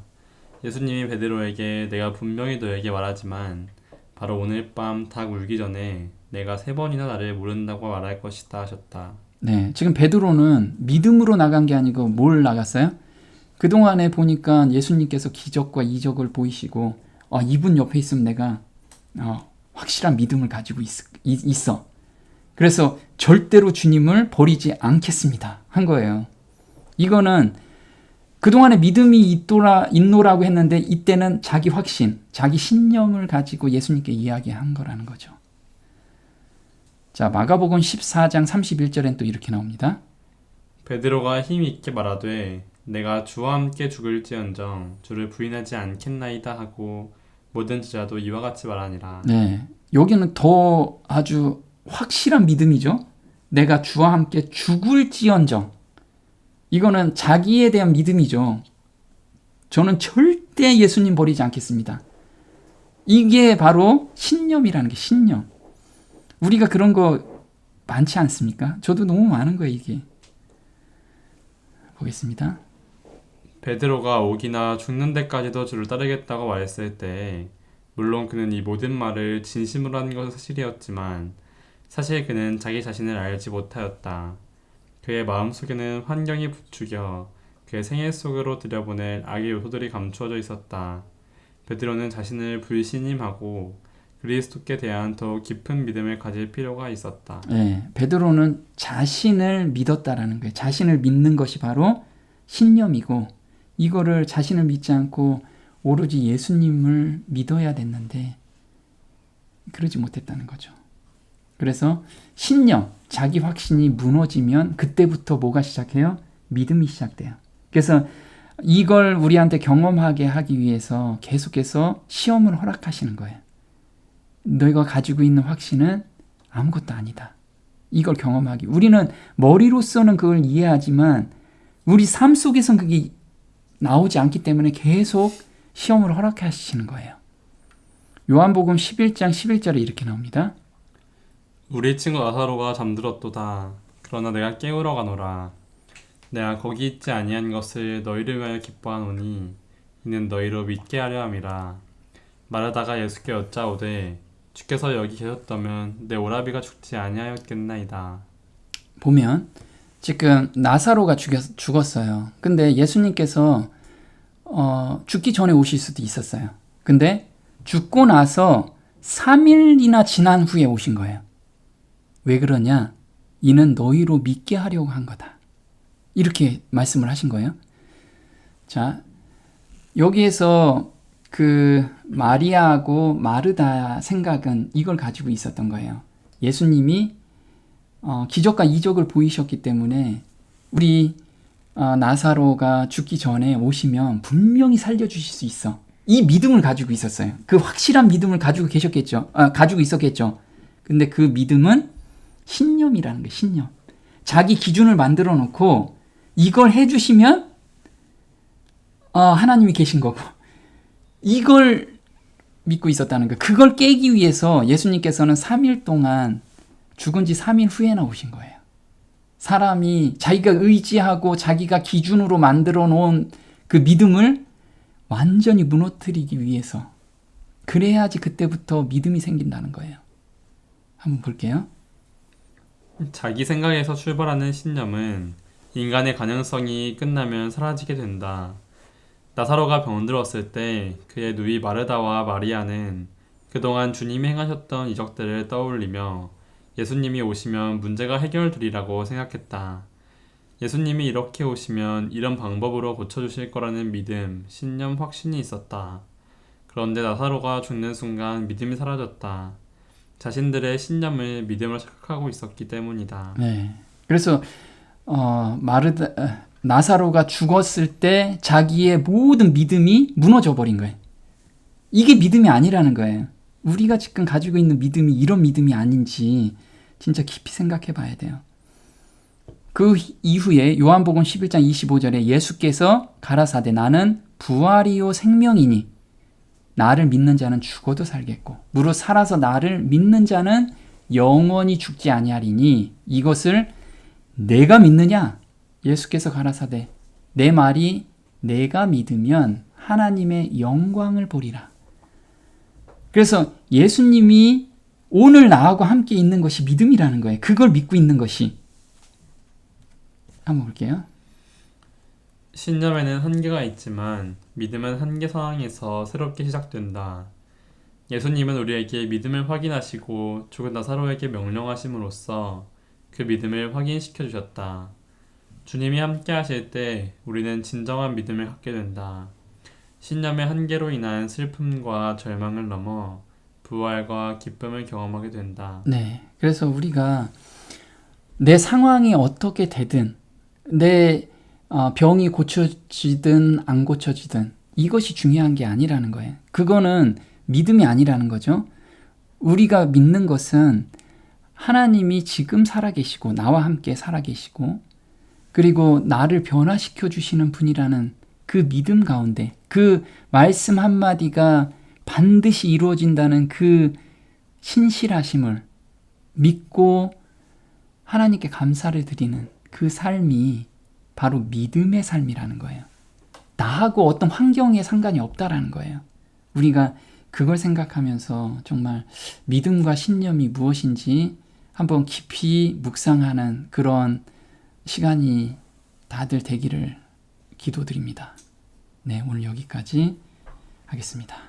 예수님이 베드로에게 내가 분명히 너에게 말하지만 바로 오늘 밤 닭 울기 전에 내가 3번이나 나를 모른다고 말할 것이다 하셨다. 네, 지금 베드로는 믿음으로 나간 게 아니고 뭘 나갔어요? 그동안에 보니까 예수님께서 기적과 이적을 보이시고 이분 옆에 있으면 내가 확실한 믿음을 가지고 있어. 그래서 절대로 주님을 버리지 않겠습니다 한 거예요. 이거는 그동안에 믿음이 있노라고 했는데 이때는 자기 확신, 자기 신념을 가지고 예수님께 이야기한 거라는 거죠. 자, 마가복음 14장 31절엔 또 이렇게 나옵니다. 베드로가 힘 있게 말하되 내가 주와 함께 죽을지언정 주를 부인하지 않겠나이다 하고 모든 제자도 이와 같이 말하니라. 네, 여기는 더 아주 확실한 믿음이죠. 내가 주와 함께 죽을지언정. 이거는 자기에 대한 믿음이죠. 저는 절대 예수님 버리지 않겠습니다. 이게 바로 신념이라는 게 신념. 우리가 그런 거 많지 않습니까? 저도 너무 많은 거예요, 이게. 보겠습니다. 베드로가 오기나 죽는 데까지도 주를 따르겠다고 말했을 때 물론 그는 이 모든 말을 진심으로 하는 것은 사실이었지만 사실 그는 자기 자신을 알지 못하였다. 그의 마음속에는 환경이 부추겨 그의 생애 속으로 들여보낼 악의 요소들이 감추어져 있었다. 베드로는 자신을 불신임하고 그리스도께 대한 더욱 깊은 믿음을 가질 필요가 있었다. 네, 베드로는 자신을 믿었다라는 거예요. 자신을 믿는 것이 바로 신념이고 이거를 자신을 믿지 않고 오로지 예수님을 믿어야 됐는데 그러지 못했다는 거죠. 그래서 신념, 자기 확신이 무너지면 그때부터 뭐가 시작해요? 믿음이 시작돼요. 그래서 이걸 우리한테 경험하게 하기 위해서 계속해서 시험을 허락하시는 거예요. 너희가 가지고 있는 확신은 아무것도 아니다. 이걸 경험하기. 우리는 머리로서는 그걸 이해하지만 우리 삶 속에서는 그게 나오지 않기 때문에 계속 시험을 허락하시는 거예요. 요한복음 11장 11절에 이렇게 나옵니다. 우리 친구 나사로가 잠들었도다. 그러나 내가 깨우러 가노라. 내가 거기 있지 아니한 것을 너희를 위하여 기뻐하노니 이는 너희로 믿게 하려 함이라. 말하다가 예수께 여짜오되 주께서 여기 계셨다면 내 오라비가 죽지 아니하였겠나이다. 보면 지금 나사로가 죽었어요. 근데 예수님께서 죽기 전에 오실 수도 있었어요. 근데 죽고 나서 3일이나 지난 후에 오신 거예요. 왜 그러냐? 이는 너희로 믿게 하려고 한 거다. 이렇게 말씀을 하신 거예요. 자, 여기에서 그 마리아하고 마르다 생각은 이걸 가지고 있었던 거예요. 예수님이 기적과 이적을 보이셨기 때문에 우리 나사로가 죽기 전에 오시면 분명히 살려주실 수 있어. 이 믿음을 가지고 있었어요. 그 확실한 믿음을 가지고 가지고 있었겠죠. 근데 그 믿음은 신념이라는 거예요. 신념. 자기 기준을 만들어 놓고 이걸 해주시면 하나님이 계신 거고 이걸 믿고 있었다는 거예요. 그걸 깨기 위해서 예수님께서는 3일 동안 죽은 지 3일 후에나 오신 거예요. 사람이 자기가 의지하고 자기가 기준으로 만들어 놓은 그 믿음을 완전히 무너뜨리기 위해서 그래야지 그때부터 믿음이 생긴다는 거예요. 한번 볼게요. 자기 생각에서 출발하는 신념은 인간의 가능성이 끝나면 사라지게 된다. 나사로가 병들었을 때 그의 누이 마르다와 마리아는 그동안 주님이 행하셨던 이적들을 떠올리며 예수님이 오시면 문제가 해결되리라고 생각했다. 예수님이 이렇게 오시면 이런 방법으로 고쳐주실 거라는 믿음, 신념, 확신이 있었다. 그런데 나사로가 죽는 순간 믿음이 사라졌다. 자신들의 신념을 믿음으로 착각하고 있었기 때문이다. 네. 그래서 나사로가 죽었을 때 자기의 모든 믿음이 무너져 버린 거예요. 이게 믿음이 아니라는 거예요. 우리가 지금 가지고 있는 믿음이 이런 믿음이 아닌지 진짜 깊이 생각해 봐야 돼요. 그 이후에 요한복음 11장 25절에 예수께서 가라사대 나는 부활이요 생명이니 나를 믿는 자는 죽어도 살겠고 무릇 살아서 나를 믿는 자는 영원히 죽지 아니하리니 이것을 내가 믿느냐? 예수께서 가라사대 내 말이 내가 믿으면 하나님의 영광을 보리라. 그래서 예수님이 오늘 나하고 함께 있는 것이 믿음이라는 거예요. 그걸 믿고 있는 것이. 한번 볼게요. 신념에는 한계가 있지만 믿음은 한계 상황에서 새롭게 시작된다. 예수님은 우리에게 믿음을 확인하시고 죽은 나사로에게 명령하심으로써 그 믿음을 확인시켜 주셨다. 주님이 함께 하실 때 우리는 진정한 믿음을 갖게 된다. 신념의 한계로 인한 슬픔과 절망을 넘어 부활과 기쁨을 경험하게 된다. 네. 그래서 우리가 내 상황이 어떻게 되든 내 병이 고쳐지든 안 고쳐지든 이것이 중요한 게 아니라는 거예요. 그거는 믿음이 아니라는 거죠. 우리가 믿는 것은 하나님이 지금 살아계시고 나와 함께 살아계시고 그리고 나를 변화시켜 주시는 분이라는 그 믿음 가운데 그 말씀 한마디가 반드시 이루어진다는 그 신실하심을 믿고 하나님께 감사를 드리는 그 삶이 바로 믿음의 삶이라는 거예요. 나하고 어떤 환경에 상관이 없다라는 거예요. 우리가 그걸 생각하면서 정말 믿음과 신념이 무엇인지 한번 깊이 묵상하는 그런 시간이 다들 되기를 기도드립니다. 네, 오늘 여기까지 하겠습니다.